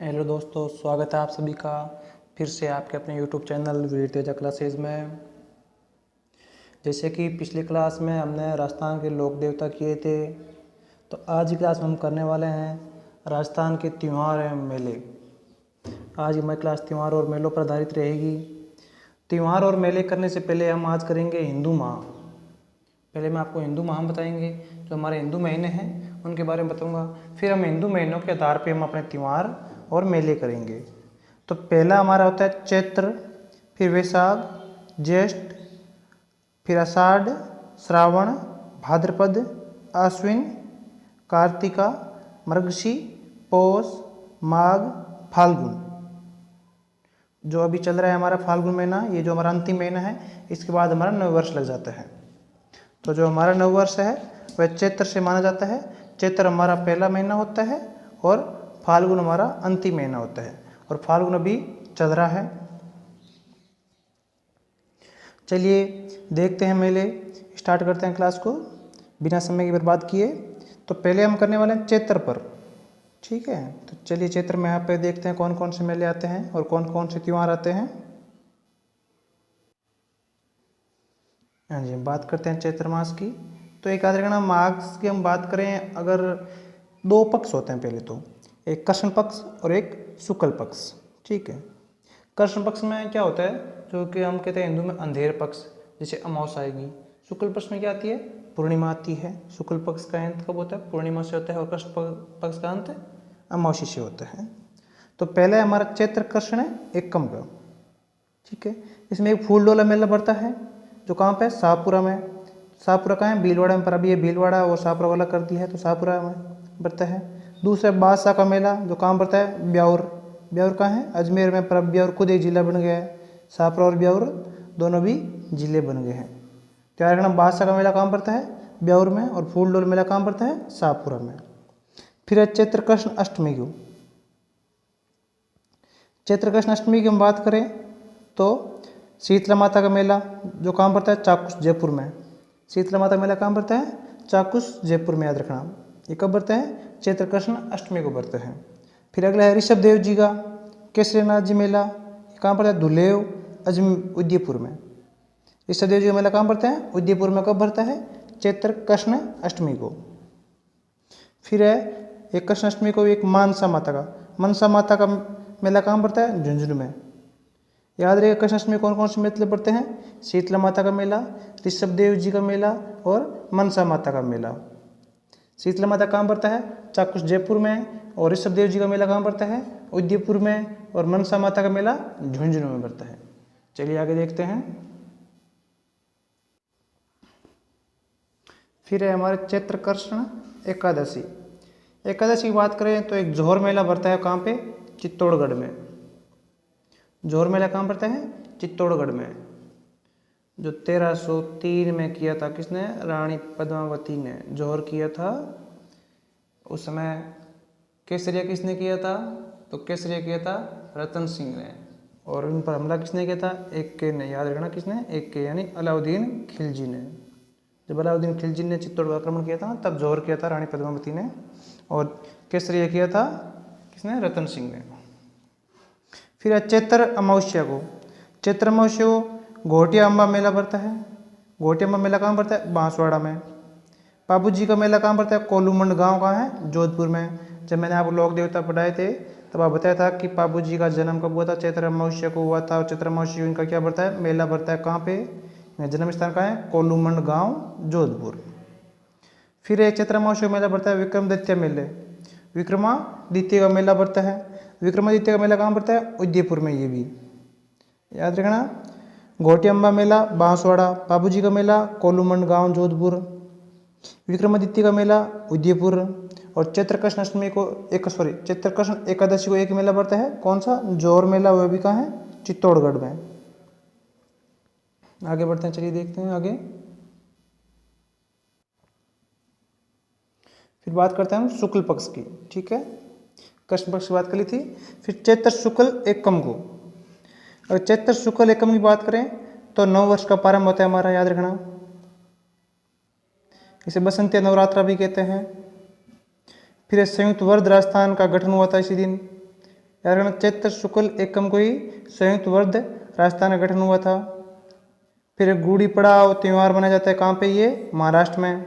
Hello दोस्तों, स्वागत है आप सभी का फिर से आपके अपने YouTube चैनल वीर तेजा क्लासेज में। जैसे कि पिछली क्लास में हमने राजस्थान के लोक देवता किए थे, तो आज की क्लास में हम करने वाले हैं राजस्थान के त्यौहार एवं मेले। आज हमारी क्लास त्यौहार और मेलों पर आधारित रहेगी। त्यौहार और मेले करने से पहले हम आज करेंगे हिंदू माह। पहले मैं आपको हिंदू माह बताएंगे, जो हमारे हिंदू महीने हैं उनके बारे में बताऊंगा। फिर हम हिंदू महीनों के आधार पे हम अपने त्यौहार और मेले करेंगे। तो पहला हमारा होता है चैत्र, फिर वैशाख, ज्येष्ठ, फिर आषाढ़, श्रावण, भाद्रपद, आश्विन, कार्तिका, मृगशी, पौष, माघ, फाल्गुन। जो अभी चल रहा है हमारा फाल्गुन महीना, ये जो हमारा अंतिम महीना है, इसके बाद हमारा नववर्ष लग जाता है। तो जो हमारा नववर्ष है वह चैत्र से माना जाता है। चैत्र हमारा पहला महीना होता है और फाल्गुन हमारा अंतिम महीना होता है, और फाल्गुन अभी चल रहा है। चलिए देखते हैं मेले, स्टार्ट करते हैं क्लास को बिना समय की बर्बाद किए। तो पहले हम करने वाले हैं चैत्र पर, ठीक है। तो चलिए चैत्र में यहाँ पे देखते हैं कौन कौन से मेले आते हैं और कौन कौन से त्यौहार आते हैं। हाँ जी, बात करते हैं चैत्र मास की। तो एक याद रखना, माघ की हम बात करें, अगर दो पक्ष होते हैं पहले तो, एक कृष्ण पक्ष और एक शुक्ल पक्ष, ठीक है। कृष्ण पक्ष में क्या होता है, जो कि हम कहते हैं हिंदू में अंधेर पक्ष, जैसे अमावस आएगी। शुक्ल पक्ष में क्या आती है, पूर्णिमा आती है। शुक्ल पक्ष का अंत कब होता है, पूर्णिमा से होता है, और कृष्ण पक्ष का अंत अमावस्या से होता है। तो पहले हमारा चैत्र कृष्ण एकम का, ठीक है। इसमें एक फूल डोला मेला पड़ता है, जो कहाँ पे है, शाहपुरा में। शाहपुरा कहाँ है, भीलवाड़ा में, पर अभी ये भीलवाड़ा और शाहपुरा वाला कर दिया है, तो शाहपुरा में पड़ता है। दूसरा बादशाह का मेला, जो कहाँ पड़ता है, ब्यावर। ब्यावर कहाँ है, अजमेर में, पर अब ब्यावर खुद एक जिला बन गया है। शाहपुरा और ब्यावर दोनों भी जिले बन गए हैं। तो याद रखना, बादशाह का मेला कहाँ पड़ता है, ब्यावर में, और फूल डोल मेला कहाँ पड़ता है, शाहपुरा में। फिर है चैत्र कृष्ण अष्टमी की। चैत्र कृष्ण अष्टमी की हम बात करें तो शीतला माता का मेला, जो कहाँ पड़ता है, चाकुश जयपुर में। शीतला माता मेला कहाँ पड़ता है, चाकुश जयपुर में, याद रखना। ये कब बढ़ता है, चैत्र कृष्ण अष्टमी को बढ़ता है। फिर अगला है ऋषभ देव जी का केसरीनाथ जी मेला, कहाँ पड़ता है, धुलेव उदयपुर में। ऋषभ देव जी का मेला कहाँ पड़ता है, उदयपुर में। कब बढ़ता है, चैत्र कृष्ण अष्टमी को। फिर है एक कृष्ण अष्टमी को एक मनसा माता का मेला कहाँ पड़ता है, झुंझुनू में। याद रहिएगा, कृष्ण अष्टमी कौन कौन से मेले पड़ते हैं, शीतला माता का मेला, ऋषभ देव जी का मेला और मनसा माता का मेला। शीतला माता कहाँ पड़ता है, चाकुश जयपुर में, और ऋषभ देव जी का मेला कहाँ पड़ता है, उदयपुर में, और मनसा माता का मेला झुंझुनू में पड़ता है। चलिए आगे देखते हैं। फिर है हमारे चैत्र कृष्ण एकादशी। एकादशी की बात करें तो एक जोहर मेला बढ़ता है, कहाँ पे, चित्तौड़गढ़ में। जोहर मेला कहाँ पड़ता है, चित्तौड़गढ़ में, जो 1303 में किया था किसने, रानी पद्मावती ने जोहर किया था। उस समय केसरिया किसने किया था, तो केसरिया किया था रतन सिंह ने, और उन पर हमला किसने किया था, एक के ने। याद रखना, किसने, एक के, यानी अलाउद्दीन खिलजी ने। जब अलाउद्दीन खिलजी ने चित्तौड़ पर आक्रमण किया था, तब जोहर किया था रानी पद्मावती ने, और केसरिया किया था किसने, रतन सिंह ने। फिर चैत्र अमावस्या को, चैत्र अमावस्या को घोटिया अम्बा मेला पड़ता है। घोटिया अम्बा मेला कहाँ पड़ता है, बांसवाड़ा में। पाबू जी का मेला कहाँ पड़ता है, कोलूमंड गांव कहाँ है, जोधपुर में। जब मैंने आपको लोक देवता पढ़ाए थे, तब आप बताया था कि पाबू जी का जन्म कब हुआ था, चैत्र अमावस्या को हुआ था। और चैत्र अमावस्या इनका क्या बढ़ता है, मेला बढ़ता है, कहाँ पे, जन्म स्थान कहाँ है, कोलूमंड गाँव, जोधपुर। फिर एक चैत्र अमावस्या मेला बढ़ता है विक्रमादित्य मेले, विक्रमादित्य का मेला बढ़ता है। विक्रमादित्य का मेला कहाँ पड़ता है, उदयपुर में, ये भी याद रखना। घोटी अम्बा मेला बांसवाड़ा, बाबूजी का मेला कोलूमंड गांव, जोधपुर। विक्रमादित्य का मेला उदयपुर। और चैत्र कृष्ण अष्टमी को चैत्र कृष्ण एकादशी को एक मेला पड़ता है, कौन सा, जोर मेला, वह भी कहाँ है, चित्तौड़गढ़ में। आगे बढ़ते हैं, चलिए देखते हैं आगे। फिर बात करते हैं हम शुक्ल पक्ष की, ठीक है। कृष्ण पक्ष की बात कर ली थी। फिर चैत्र शुक्ल एकम को, अगर चैत्र शुक्ल एकम की बात करें तो नव वर्ष का प्रारंभ होता है हमारा, याद रखना। इसे बसंती नवरात्रा भी कहते हैं। फिर संयुक्त वर्ध राजस्थान का गठन हुआ था इसी दिन। याद रखना चैत्र शुक्ल एकम को ही संयुक्त वर्ध राजस्थान में गठन हुआ था। फिर गुड़ी पड़ाव त्यौहार मनाया जाता है कहाँ पे, ये महाराष्ट्र में।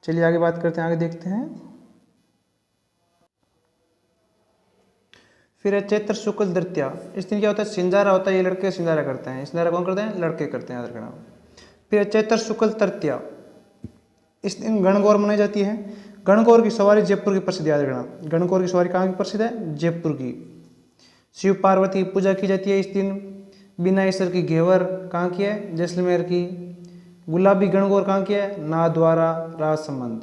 चलिए आगे बात करते हैं, आगे देखते हैं। फिर है चैत्र शुक्ल तृतीया। इस दिन क्या होता है, सिंजारा होता है, ये लड़के सिंजारा करते हैं। सिंजारा कौन करते हैं, लड़के करते हैं, याद रखना। फिर चैत्र शुक्ल तृतीया, इस दिन गणगौर मनाई जाती है। गणगौर की सवारी जयपुर की प्रसिद्ध, याद रखना। गणगौर की सवारी कहाँ की प्रसिद्ध है, जयपुर की। शिव पार्वती की पूजा की जाती है इस दिन। बिना ईश्वर की घेवर कहाँ की है, जैसलमेर की। गुलाबी गणगौर कहाँ की है, नाथद्वारा राजसमंद।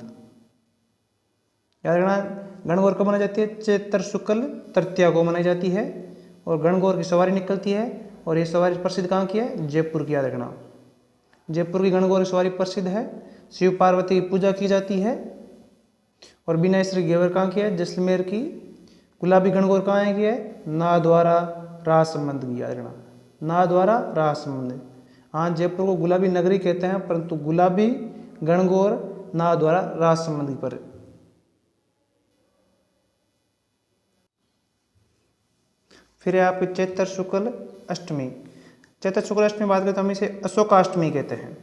याद रखना गणगौर कब मनाई जाती है, चैत्र शुक्ल तृतीया को मनाई जाती है। और गणगौर की सवारी निकलती है, और ये सवारी प्रसिद्ध कहाँ की है, जयपुर की, याद रखना। जयपुर की गणगौर की सवारी प्रसिद्ध है। शिव पार्वती की पूजा की जाती है। और बिना ईश्वर की घेवर कहाँ की है, जैसलमेर की। गुलाबी गणगौर कहाँ की है, नाथद्वारा राजसमंद की, याद रखना। नाथद्वारा राजसमंद। हाँ, जयपुर को गुलाबी नगरी कहते हैं, परंतु गुलाबी गणगौर नाथद्वारा राजसमंद पर। फिर है आपके चैत्र शुक्ल अष्टमी। चैत्र शुक्ल अष्टमी बात करते हैं हम इसे अशोकाष्टमी कहते हैं।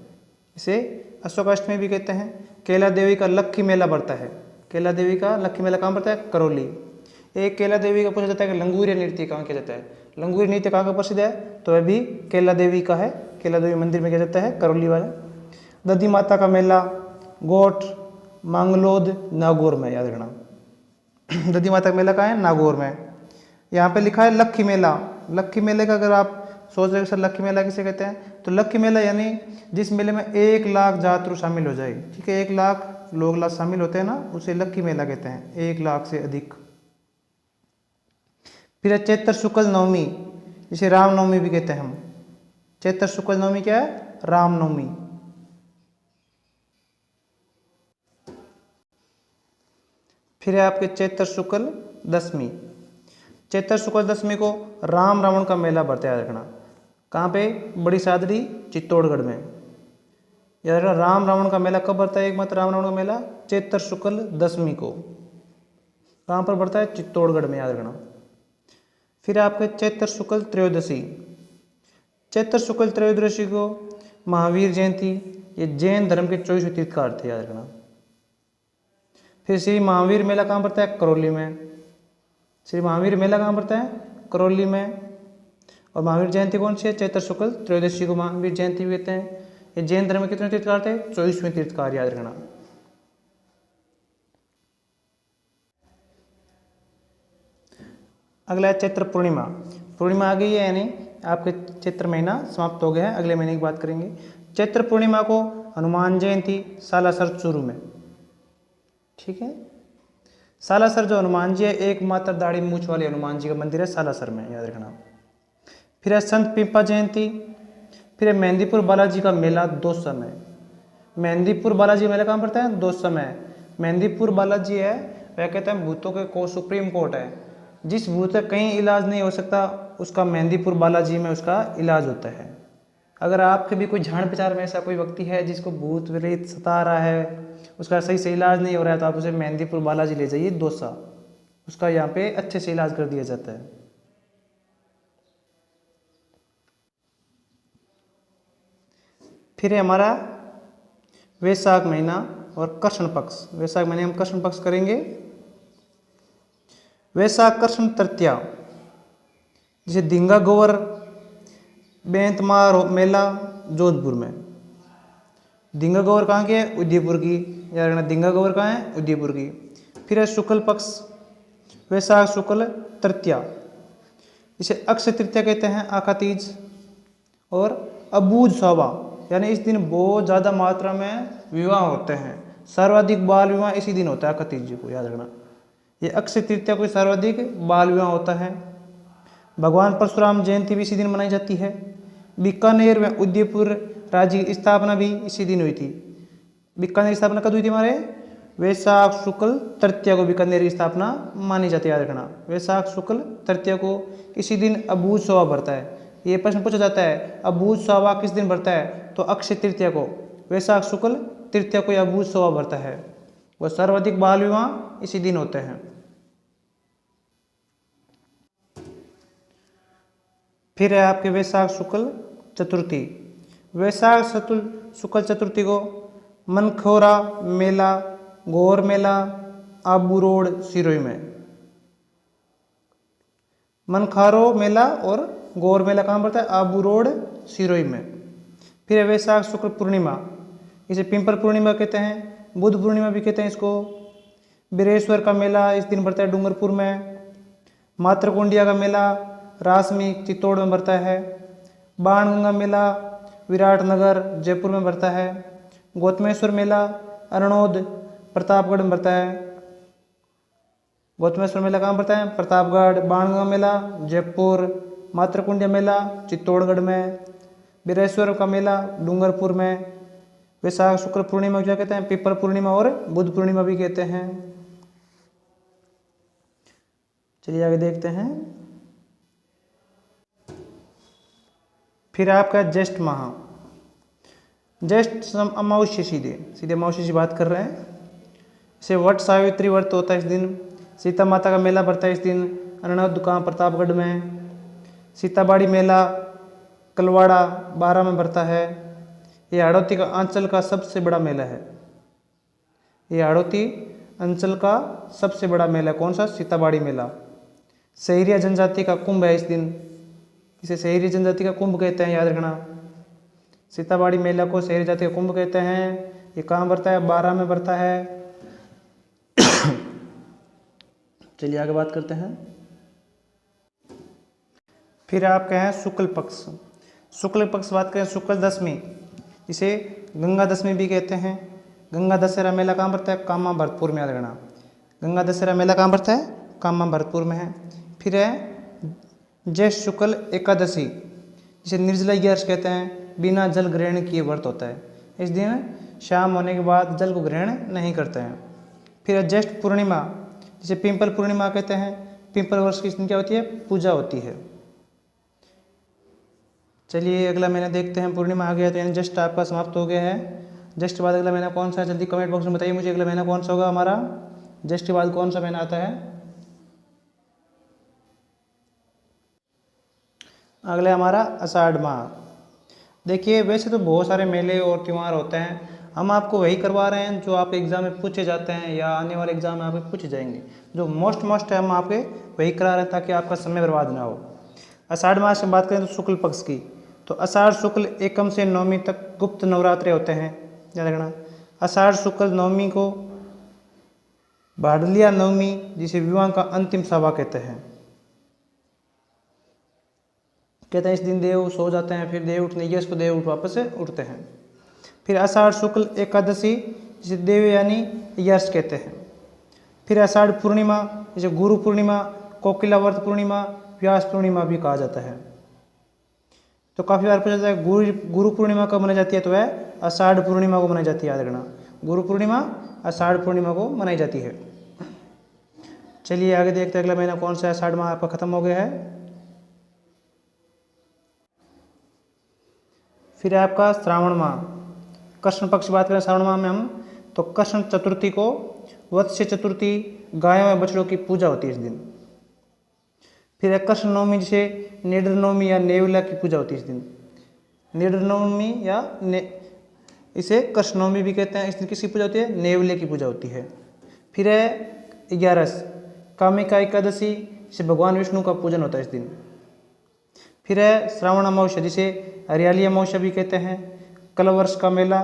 इसे अशोकाष्टमी भी कहते हैं। कैला देवी का लक्खी मेला बढ़ता है। कैला देवी का लक्खी मेला कहाँ पड़ता है, करौली। एक कैला देवी का पूछा जाता है कि लंगूरिया नृत्य कहाँ किया जाता है। लंगूरी नृत्य कहाँ का प्रसिद्ध है, तो वह भी कैला देवी का है। कैला देवी मंदिर में किया जाता है, करौली वाले। दधी माता का मेला गोठ मांगलोद नागौर में, याद रखना। दधी माता का मेला कहाँ है, नागौर में। यहाँ पे लिखा है लक्खी मेला। लक्खी मेले का अगर आप सोच रहे हो सर लक्खी मेला किसे कहते हैं, तो लक्खी मेला यानी जिस मेले में 1 लाख यात्रु शामिल हो जाए। ठीक है, 1 लाख लोग शामिल होते हैं ना, उसे लक्खी मेला कहते हैं, 1 लाख से अधिक। फिर चैत्र शुक्ल नवमी, जिसे रामनवमी भी कहते हैं हम। चैत्र शुक्ल नवमी क्या है, रामनवमी। फिर है आपके चैत्र शुक्ल दशमी। चैत्र शुक्ल दशमी को राम रावण का मेला बढ़ता है, याद रखना। कहाँ पे, बड़ी सादरी चित्तौड़गढ़ में। याद रखना राम रावण का मेला कब बढ़ता है, एकमात्र राम रावण का मेला चैत्र शुक्ल दशमी को। कहाँ पर बढ़ता है, चित्तौड़गढ़ में, याद रखना। फिर आपके चैत्र शुक्ल त्रयोदशी। चैत्र शुक्ल त्रयोदशी को महावीर जयंती, ये जैन धर्म के 24वें तीर्थकार थे, याद रखना। फिर श्री महावीर मेला कहाँ पड़ता है, करौली में। श्री महावीर मेला कहाँ पड़ता है, करौली में। और महावीर जयंती कौन सी है, चैत्र शुक्ल त्रयोदशी को महावीर जयंती भी कहते हैं। ये जैन धर्म में कितने तीर्थकार थे, 24वें तीर्थकार, याद रखना। अगला है चैत्र पूर्णिमा। पूर्णिमा आ गई है, यानी आपके चैत्र महीना समाप्त हो गया है, अगले महीने की बात करेंगे। चैत्र पूर्णिमा को हनुमान जयंती सालासर चूरू में। ठीक है, सालासर जो हनुमान जी है, एकमात्र दाढ़ी मूछ वाले हनुमान जी का मंदिर है सालासर में, याद रखना। फिर है संत पीपा जयंती। फिर है मेहंदीपुर बालाजी का मेला दौसा में। मेहंदीपुर बालाजी मेला कहाँ पड़ता है, दौसा में। मेहंदीपुर बालाजी है, वह कहते हैं भूतों के सुप्रीम कोर्ट है। जिस भूत का कहीं इलाज नहीं हो सकता, उसका मेहंदीपुर बालाजी में उसका इलाज होता है। अगर आपके भी कोई जान पहचान में ऐसा कोई व्यक्ति है जिसको भूत प्रेत सता रहा है, उसका सही से इलाज नहीं हो रहा है, तो आप उसे मेहंदीपुर बालाजी ले जाइए दौसा, उसका यहाँ पे अच्छे से इलाज कर दिया जाता है। फिर है हमारा वैशाख महीना और कृष्ण पक्ष। वैशाख महीने हम कृष्ण पक्ष करेंगे। वैशाख कृष्ण तृतीया, जैसे दिंगा गोवर बेंतमार मेला जोधपुर में। दिंगा गोवर कहाँ की है, उदयपुर की, याद रखना। दिंगा गोवर कहाँ है, उदयपुर की। फिर है शुक्ल पक्ष, वैशाख शुक्ल तृतीया, इसे अक्षय तृतीया कहते हैं, आखा तीज। और अबूझ सौवा, यानी इस दिन बहुत ज़्यादा मात्रा में विवाह होते हैं। सर्वाधिक बाल विवाह इसी दिन होता है, आखा तीज को, याद रखना। ये अक्षय तृतीया को सर्वाधिक बाल विवाह होता है। भगवान परशुराम जयंती भी इसी दिन मनाई जाती है। बीकानेर में उदयपुर राज्य की स्थापना भी इसी दिन हुई थी। बीकानेर की स्थापना कब हुई थी हमारे, वैशाख शुक्ल तृतीया को बीकानेर की स्थापना मानी जाती है, याद रखना। वैशाख शुक्ल तृतीया को इसी दिन अबूझ सौवा बढ़ता है। ये प्रश्न पूछा जाता है, अबूझ सौवा किस दिन बढ़ता है, तो अक्षय तृतीया को। वैशाख शुक्ल तृतीया को अबूझ सौवा बढ़ता है। वो सर्वाधिक बाल विवाह इसी दिन होते हैं। फिर है आपके वैशाख शुक्ल चतुर्थी। वैशाख शुक्ल चतुर्थी को मनखोरा मेला, गौर मेला, आबू रोड सिरोही में। मनखारो मेला और गौर मेला कहाँ पड़ता है? आबू रोड सिरोही में। फिर है वैशाख शुक्ल पूर्णिमा, इसे पिंपल पूर्णिमा कहते हैं, बुद्ध पूर्णिमा भी कहते हैं इसको। बिरेश्वर का मेला इस दिन पड़ता है डूंगरपुर में। मातृकुंडिया का मेला रासमी चित्तौड़ में पड़ता है। बाणगंगा मेला विराटनगर जयपुर में पड़ता है। गौतमेश्वर मेला अरणोद प्रतापगढ़ में पड़ता है। गौतमेश्वर मेला कहाँ पड़ता है? प्रतापगढ़। बाणगंगा मेला जयपुर। मातृकुंडिया मेला चित्तौड़गढ़ में। बिरेश्वर का मेला डूंगरपुर में। वैशाख शुक्ल पूर्णिमा क्या कहते हैं? पिपल पूर्णिमा और बुद्ध पूर्णिमा भी कहते हैं। चलिए आगे देखते हैं। फिर आपका ज्येष्ठ माह, ज्येष्ठ अमावस्या, सीधे अमावस्या की बात कर रहे हैं। इसे वट सावित्री व्रत होता है इस दिन। सीता माता का मेला पड़ता है इस दिन अरणोद दुकान प्रतापगढ़ में। सीताबाड़ी मेला कलवाड़ा 12 में पड़ता है। ये हाड़ौती का अंचल का सबसे बड़ा मेला है। ये हाड़ौती अंचल का सबसे बड़ा मेला है। कौन सा? सीताबाड़ी मेला। शहरिया जनजाति का कुंभ है इस दिन, इसे शहरी जनजाति का कुंभ कहते हैं, याद रखना। सीताबाड़ी मेला को शहरी जाति का कुंभ कहते हैं। ये कहाँ पड़ता है? 12 में पड़ता है। चलिए आगे बात करते हैं। फिर आपके हैं शुक्ल पक्ष। शुक्ल पक्ष बात करें, शुक्ल दशमी, इसे गंगा दशमी भी कहते हैं। गंगा दशहरा मेला कहाँ पड़ता है? कामा भरतपुर में, याद रखना। गंगा दशहरा मेला कहाँ पड़ता है? कामा भरतपुर में है। फिर है ज्येष्ठ शुक्ल एकादशी, जिसे निर्जला एकादशी कहते हैं। बिना जल ग्रहण किए व्रत होता है। इस दिन शाम होने के बाद जल को ग्रहण नहीं करते हैं। फिर है ज्येष्ठ पूर्णिमा, जिसे पिंपल पूर्णिमा कहते हैं। पिंपल वर्ष की इस दिन क्या होती है? पूजा होती है। चलिए अगला महीना देखते हैं। पूर्णिमा आ गया तो यानी ज्येष्ठ आपका समाप्त हो गया है। ज्येष्ठ के बाद अगला महीना कौन सा है? जल्दी कमेंट बॉक्स में बताइए मुझे, अगला महीना कौन सा होगा हमारा। ज्येष्ठ के बाद कौन सा महीना आता है? अगला हमारा आषाढ़ माह। देखिए वैसे तो बहुत सारे मेले और त्यौहार होते हैं, हम आपको वही करवा रहे हैं जो आप एग्जाम में पूछे जाते हैं या आने वाले एग्जाम में आपके पूछे जाएंगे। जो मोस्ट है हम आपके वही करा रहे हैं ताकि आपका समय बर्बाद ना हो। आषाढ़ मास की बात करें तो शुक्ल पक्ष की, तो आषाढ़ शुक्ल एकम से नवमी तक गुप्त नवरात्रे होते हैं, याद रखना। आषाढ़ शुक्ल नवमी को भाडलिया नवमी, जिसे विवाह का अंतिम सभा कहते हैं। कहते हैं इस दिन देव सो जाते हैं, फिर देव उठने यश को देव उठ वापस से उठते हैं। फिर आषाढ़ शुक्ल एकादशी, जिसे देव यानी यश कहते हैं। फिर आषाढ़ पूर्णिमा, जिसे गुरु पूर्णिमा, कोकिलावर्त पूर्णिमा, व्यास पूर्णिमा भी कहा जाता है। तो काफ़ी बार पूछा जाता है गुरु पूर्णिमा कब मनाई जाती है, तो वह आषाढ़ पूर्णिमा को मनाई जाती है, याद रखना। गुरु पूर्णिमा आषाढ़ पूर्णिमा को मनाई जाती है। चलिए आगे देखते हैं अगला महीना कौन सा है। आषाढ़ माह आपका खत्म हो गया है। फिर आपका श्रावण माह, कृष्ण पक्ष बात करें श्रावण माह में हम, तो कृष्ण चतुर्थी को वत्स्य चतुर्थी, गायों और बछड़ों की पूजा होती है इस दिन। फिर है कृष्ण नवमी, जिसे नेडर नवमी या नेवला की पूजा होती है इस दिन। नेडर नवमी या इसे कृष्ण नवमी भी कहते हैं। इस दिन किसकी पूजा होती है? नेवले की पूजा होती है। फिर है 11 कामिका एकादशी, जिसे भगवान विष्णु का पूजन होता है इस दिन। फिर है श्रावण अमावस्या, जिसे हरियाली अमावस्या भी कहते हैं। कलवर्ष का मेला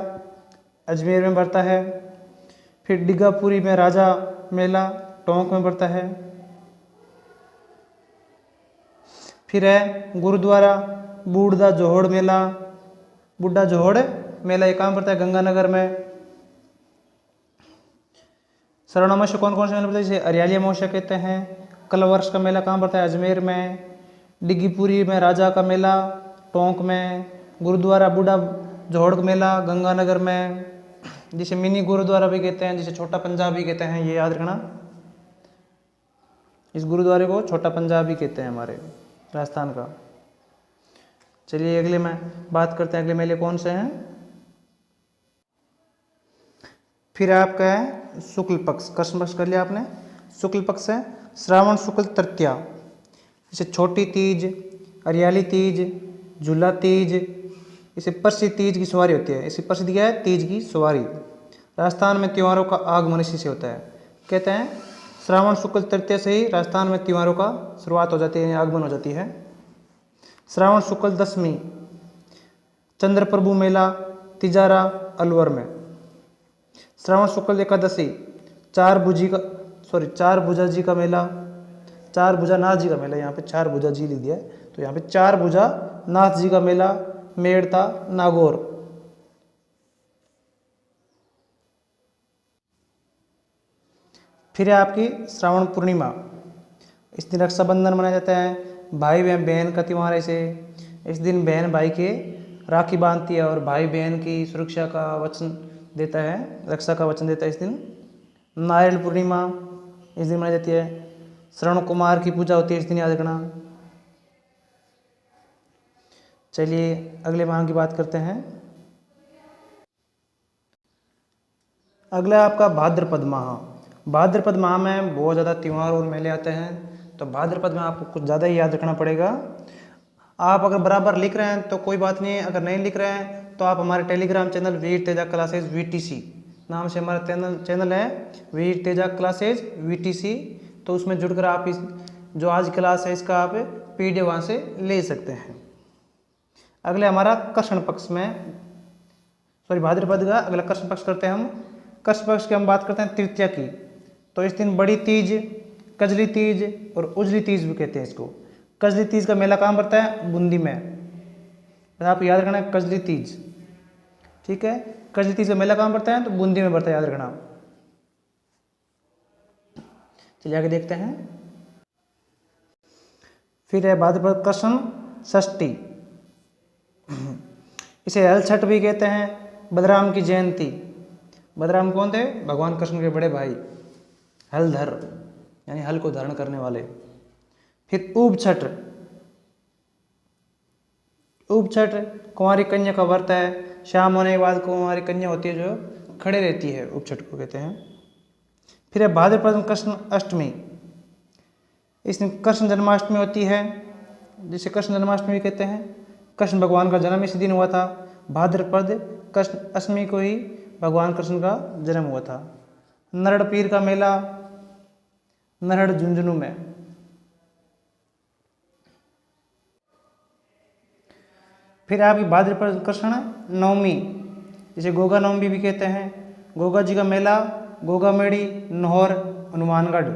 अजमेर में पड़ता है। फिर डिगापुरी में राजा मेला टोंक में पड़ता है। फिर है गुरुद्वारा बूढ़ा जोहड़ मेला, बुढ़ा जोहड़ मेला, ये कहाँ पड़ता है? गंगानगर में। श्रावण अमावस्या कौन कौन से मेला पड़ता है? जिसे हरियाली अमावस्या कहते हैं। कलवर्ष का मेला कहाँ पड़ता है? अजमेर में। डिगीपुरी में राजा का मेला टोंक में। गुरुद्वारा बूढ़ा जोहड़ मेला गंगानगर में, जिसे मिनी गुरुद्वारा भी कहते हैं, जिसे छोटा पंजाब भी कहते हैं, ये याद रखना। इस गुरुद्वारे को छोटा पंजाब भी कहते हैं हमारे राजस्थान का। चलिए अगले में बात करते हैं अगले मेले कौन से हैं। फिर आपका है शुक्ल पक्ष, कृष्ण पक्ष कर लिया आपने। शुक्ल पक्ष है श्रावण शुक्ल तृतीया, जैसे छोटी तीज, हरियाली तीज, झूला तीज, इसे परसी तीज की सवारी होती है। इसे प्रसिद्ध क्या है? तीज की सवारी। राजस्थान में त्योहारों का आगमन इसी से होता है। कहते हैं श्रावण शुक्ल तृतीया से ही राजस्थान में त्योहारों का शुरुआत हो जाती है, आगमन हो जाती है। श्रावण शुक्ल दशमी चंद्र प्रभु मेला तिजारा अलवर में। श्रावण शुक्ल एकादशी चार भुजा जी का मेला, चार भुजा नाथ जी का मेला। यहाँ पे चार भुजा जी लिख दिया है, तो यहाँ पे चार भुजा नाथ जी का मेला मेड़ता नागौर। फिर है आपकी श्रावण पूर्णिमा, इस दिन रक्षाबंधन मनाया जाता है। भाई बहन का त्यौहार है इसे। इस दिन बहन भाई के राखी बांधती है और भाई बहन की सुरक्षा का वचन देता है, रक्षा का वचन देता है इस दिन। नारियल पूर्णिमा इस दिन मनाई जाती है। श्रवण कुमार की पूजा होती है इस दिन, याद रखना। चलिए अगले माह की बात करते हैं। अगला आपका भाद्रपद माह। भाद्रपद माह में बहुत ज़्यादा त्यौहार और मेले आते हैं, तो भाद्रपद में आपको कुछ ज़्यादा ही याद रखना पड़ेगा। आप अगर बराबर लिख रहे हैं तो कोई बात नहीं है, अगर नहीं लिख रहे हैं तो आप हमारे टेलीग्राम चैनल वीर तेजा क्लासेज VTC नाम से हमारा चैनल है, वीर तेजा क्लासेज VTC। तो उसमें जुड़कर आप इस जो आज क्लास है इसका आप PDF वहाँ से ले सकते हैं। अगले हमारा कृष्ण पक्ष में, भाद्रपद का अगला कृष्ण पक्ष करते हैं हम। कृष्ण पक्ष की हम बात करते हैं तृतीया की। तो इस दिन बड़ी तीज, कजली तीज और उजली तीज भी कहते हैं इसको। कजली तीज का मेला कहाँ पड़ता है? बूंदी में। आप याद रखना है कजली तीज, ठीक है। कजली तीज का मेला कहाँ पड़ता है? तो बूंदी में पड़ता है, याद रखना। चलिए आगे देखते हैं। फिर है भाद्रपद कृष्ण षष्ठी, इसे हल छठ भी कहते हैं। बलराम की जयंती। बलराम कौन थे? भगवान कृष्ण के बड़े भाई, हलधर यानी हल को धारण करने वाले। फिर ऊब छठ, ऊब छठ कुंवारी कन्या का व्रत है। शाम होने के बाद कुंवारी कन्या होती है जो खड़े रहती है, ऊब छठ को कहते हैं। फिर है भाद्रपद कृष्ण अष्टमी, इस दिन कृष्ण जन्माष्टमी होती है, जिसे कृष्ण जन्माष्टमी भी कहते हैं। कृष्ण भगवान का जन्म इसी दिन हुआ था। भाद्रपद कृष्ण अष्टमी को ही भगवान कृष्ण का जन्म हुआ था। नरड़ पीर का मेला नरड़ झुंझुनू में। फिर आपकी भाद्रपद कृष्ण नवमी, जिसे गोगा नवमी भी कहते हैं। गोगा जी का मेला गोगा मेड़ी नौहर हनुमानगढ़।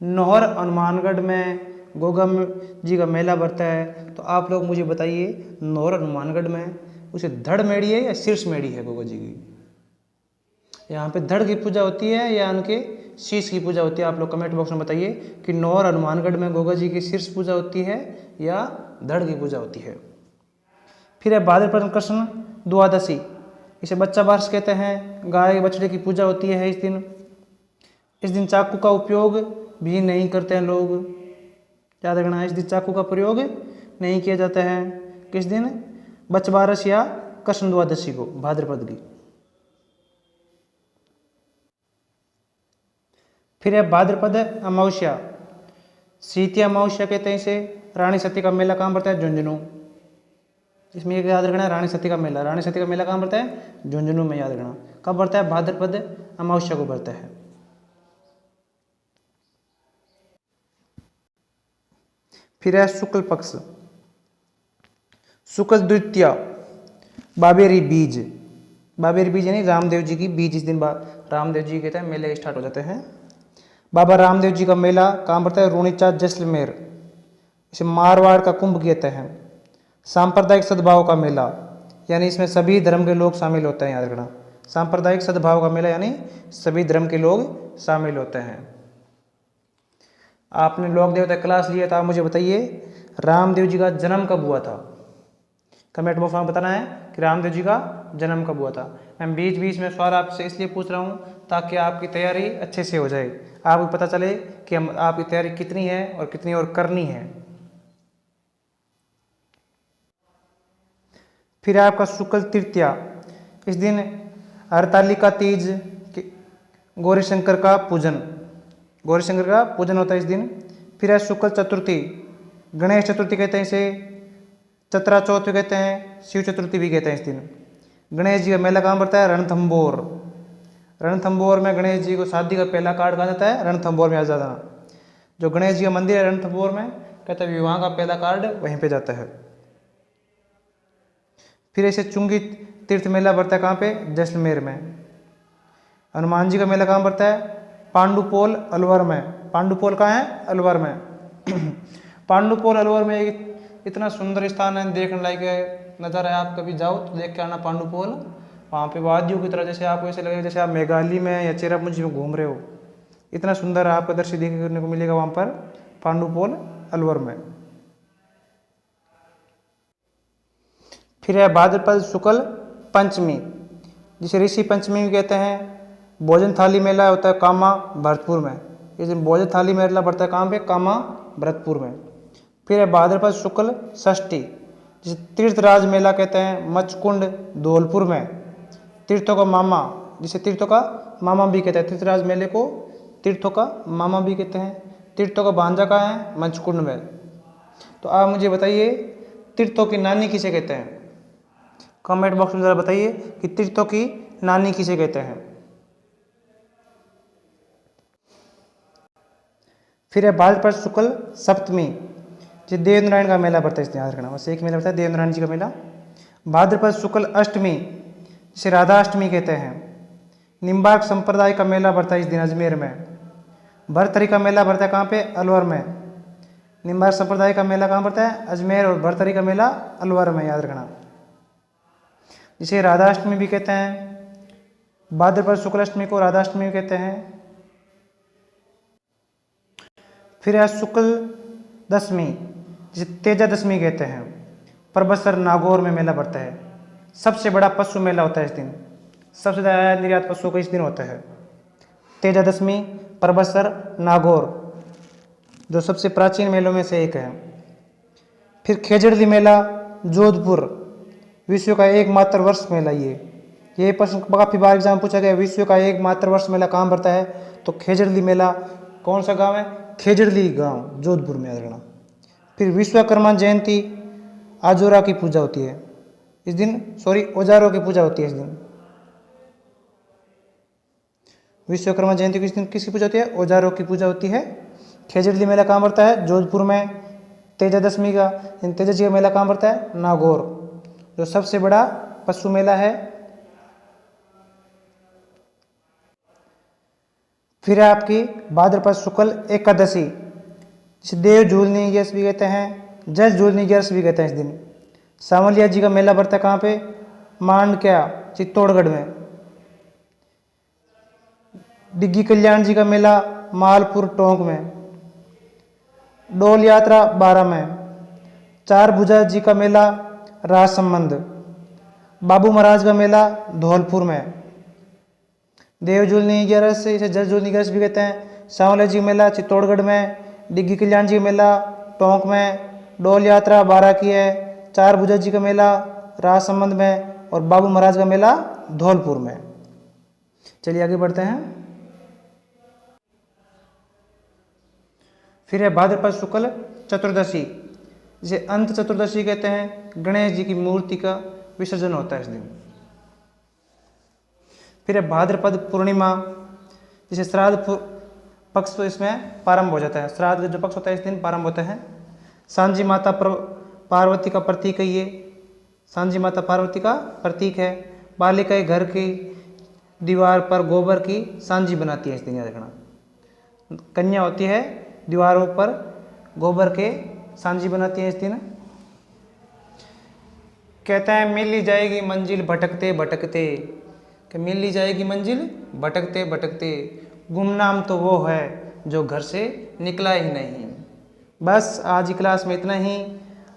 नौहर हनुमानगढ़ में गोगा जी का मेला बढ़ता है। तो आप लोग मुझे बताइए, नौहर हनुमानगढ़ में उसे धड़ मेड़ी है या शीर्ष मेड़ी है गोगा जी की? यहाँ पे धड़ की पूजा होती है या उनके शीर्ष की पूजा होती है? आप लोग कमेंट बॉक्स में बताइए कि नौहर हनुमानगढ़ में गोगा जी की शीर्ष पूजा होती है या धड़ की पूजा होती है। फिर है भाद्रपद कृष्ण द्वादशी, इसे बच्चा बारस कहते हैं। गाय बछड़े की पूजा होती है इस दिन। इस दिन चाकू का उपयोग भी नहीं करते हैं लोग, याद रखना है। इस दिन चाकू का प्रयोग नहीं किया जाता है। किस दिन? बच्चबारस या कृष्ण द्वादशी को, भाद्रपद की। फिर है भाद्रपद अमावस्या, शीती अमावस्या कहते हैं इसे। रानी सती का मेला कहाँ पड़ता है? झुंझुनू। इसमें एक याद रखना है, रानी सती का मेला। रानी सती का मेला कहाँ पड़ता है? झुंझुनू में, याद रखना। कब पड़ता है? भाद्रपद अमावस्या को पड़ता है। फिर है शुक्ल पक्ष, शुक्ल द्वितीया, बाबेरी बीज। बाबेरी बीज यानी रामदेव जी की बीज। इस दिन रामदेव जी कहते हैं मेले स्टार्ट हो जाते हैं। बाबा रामदेव जी का मेला कहाँ पड़ता है? रूणीचा जैसलमेर, इसे मारवाड़ का कुंभ कहते हैं। सांप्रदायिक सद्भाव का मेला, यानी इसमें सभी धर्म के लोग शामिल होते हैं, याद रखना। सांप्रदायिक सद्भाव का मेला यानी सभी धर्म के लोग शामिल होते हैं। आपने लोक देवता क्लास लिया था, मुझे बताइए रामदेव जी का जन्म कब हुआ था? कमेंट बॉक्स में बताना है कि रामदेव जी का जन्म कब हुआ था। मैं बीच बीच में सवाल आपसे इसलिए पूछ रहा हूँ ताकि आपकी तैयारी अच्छे से हो जाए, आपको पता चले कि आपकी तैयारी कितनी है और कितनी और करनी है। फिर आपका शुक्ल तृतीया, इस दिन हरतालिका तीज, गौरी शंकर का पूजन, गौरी शंकर का पूजन होता है इस दिन। फिर है शुक्ल चतुर्थी, गणेश चतुर्थी कहते हैं इसे, चतरा चौथ भी कहते हैं, शिव चतुर्थी भी कहते हैं इस दिन। गणेश जी का मेला कहाँ पड़ता है? रणथंभौर। रणथंभौर में गणेश जी को शादी का पहला कार्ड कहा जाता है, रणथंभौर में आ जाता है। जो गणेश जी का मंदिर है रणथंभौर में, कहते हैं विवाह का पहला कार्ड वहीं पे जाता है। फिर ऐसे चुंगी तीर्थ मेला पड़ता है कहाँ पे? जैसलमेर में। हनुमान जी का मेला कहाँ पड़ता है? पांडुपोल अलवर में। पांडुपोल कहाँ है? अलवर में। पांडुपोल अलवर में एक इतना सुंदर स्थान है, देखने लायक है, नज़ारा है। आप कभी जाओ तो देख के आना पांडुपोल। वहाँ पे वादियों की तरह, जैसे आपको ऐसे लगेगा जैसे आप मेघालय में या चेरापूंजी में घूम रहे हो। इतना सुंदर आपका दृश्य देखने को मिलेगा वहाँ पर पांडुपोल अलवर में। फिर है भाद्रपद शुक्ल पंचमी, जिसे ऋषि पंचमी भी कहते हैं। भोजन थाली मेला होता है कामा भरतपुर में। इस दिन भोजन थाली मेला पड़ता है कहाँ पे? कामा भरतपुर में। फिर है भाद्रपद शुक्ल षष्ठी, जिसे तीर्थराज मेला कहते हैं, मचकुंड धौलपुर में। तीर्थों का मामा, जिसे तीर्थों का मामा भी कहते हैं, तीर्थराज मेले को तीर्थों का मामा भी कहते हैं। तीर्थों का भांजा कहाँ है? मचकुंड में। तो आप मुझे बताइए तीर्थों की नानी किसे कहते हैं? कमेंट बॉक्स में ज़रा बताइए कि तीर्थों की नानी किसे कहते हैं। फिर है भाद्रपद शुक्ल सप्तमी, जो देवनारायण का मेला पड़ता है, इस याद रखना। बस एक मेला पड़ता है देवनारायण जी का मेला। भाद्रपद शुक्ल अष्टमी, जिसे राधाष्टमी कहते हैं। निम्बार्क संप्रदाय का मेला पड़ता है इस दिन अजमेर में। भरतरी का मेला पड़ता है कहाँ पे? अलवर में। निम्बार्क संप्रदाय का मेला कहाँ पड़ता है? अजमेर। और भरतरी का मेला अलवर में, याद रखना। जिसे राधाष्टमी भी कहते हैं। भाद्रपद शुक्ल अष्टमी को राधाष्टमी भी कहते हैं। फिर है शुक्ल दशमी, जिसे तेजा दशमी कहते हैं। परबसर नागौर में मेला पड़ता है। सबसे बड़ा पशु मेला होता है इस दिन। सबसे ज़्यादा निर्यात पशुओं का इस दिन होता है। तेजा दशमी परबसर नागौर, जो सबसे प्राचीन मेलों में से एक है। फिर खेजड़ली मेला जोधपुर, विश्व का एकमात्र वर्ष मेला। ये प्रश्न काफ़ी बार एग्जाम पूछा गया, विश्व का एकमात्र वर्ष मेला कहाँ पड़ता है? तो खेजड़ली मेला कौन सा गांव है? खेजड़ली गांव, जोधपुर में, याद रखना। फिर विश्वकर्मा जयंती, आजोरा की पूजा होती है इस दिन, औजारों की पूजा होती है इस दिन। विश्वकर्मा जयंती किस दिन किसकी पूजा होती है? औजारों की पूजा होती है। खेजड़ली मेला कहाँ पड़ता है? जोधपुर में। तेजा दशमी का, तेजा जी का मेला कहाँ पड़ता है? नागौर, जो सबसे बड़ा पशु मेला है। फिर है आपकी भाद्रपद शुक्ल एकादशी, जिसे देव झूलनी गिरस भी कहते हैं, जस झूलनी गिरस भी कहते हैं इस दिन। सांवलिया जी का मेला पड़ता है कहाँ पे? मांडक्या, चित्तौड़गढ़ में। डिग्गी कल्याण जी का मेला मालपुर टोंक में। डोल यात्रा 12 में। चार भुजा जी का मेला राजसंबंध। बाबू महाराज का मेला धौलपुर में। देवझूलनी गिरस, इसे जसझूलनी गिरस भी कहते हैं। सांवलिया जी का मेला चित्तौड़गढ़ में। डिग्गी कल्याण जी का मेला टोंक में। डोल यात्रा 12 की है। चार भुजा जी का मेला राजसंबंध में। और बाबू महाराज का मेला धौलपुर में। चलिए आगे बढ़ते हैं। फिर है भाद्रपद शुक्ल चतुर्दशी, जिसे अंत चतुर्दशी कहते हैं। गणेश जी की मूर्ति का विसर्जन होता है इस दिन। फिर है भाद्रपद पूर्णिमा, जिसे श्राद्ध पक्ष तो इसमें प्रारंभ हो जाता है। श्राद्ध जो पक्ष होता है इस दिन प्रारंभ होता है। सांझी माता पार्वती का प्रतीक है ये। सांझी माता पार्वती का प्रतीक है। बालिकाएं घर की दीवार पर गोबर की सांझी बनाती है इस दिन, याद रखना। कन्या होती है, दीवारों पर गोबर के सांझी बनाती है इस दिन। कहता है मिली जाएगी मंजिल भटकते भटकते, कि मिली जाएगी मंजिल भटकते भटकते, गुमनाम तो वो है जो घर से निकला ही नहीं। बस आज की क्लास में इतना ही।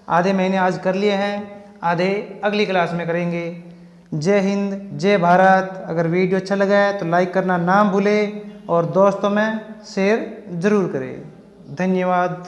आधे महीने आज कर लिए हैं, आधे अगली क्लास में करेंगे। जय हिंद, जय भारत। अगर वीडियो अच्छा लगा है तो लाइक करना ना भूलें और दोस्तों में शेयर ज़रूर करें। धन्यवाद।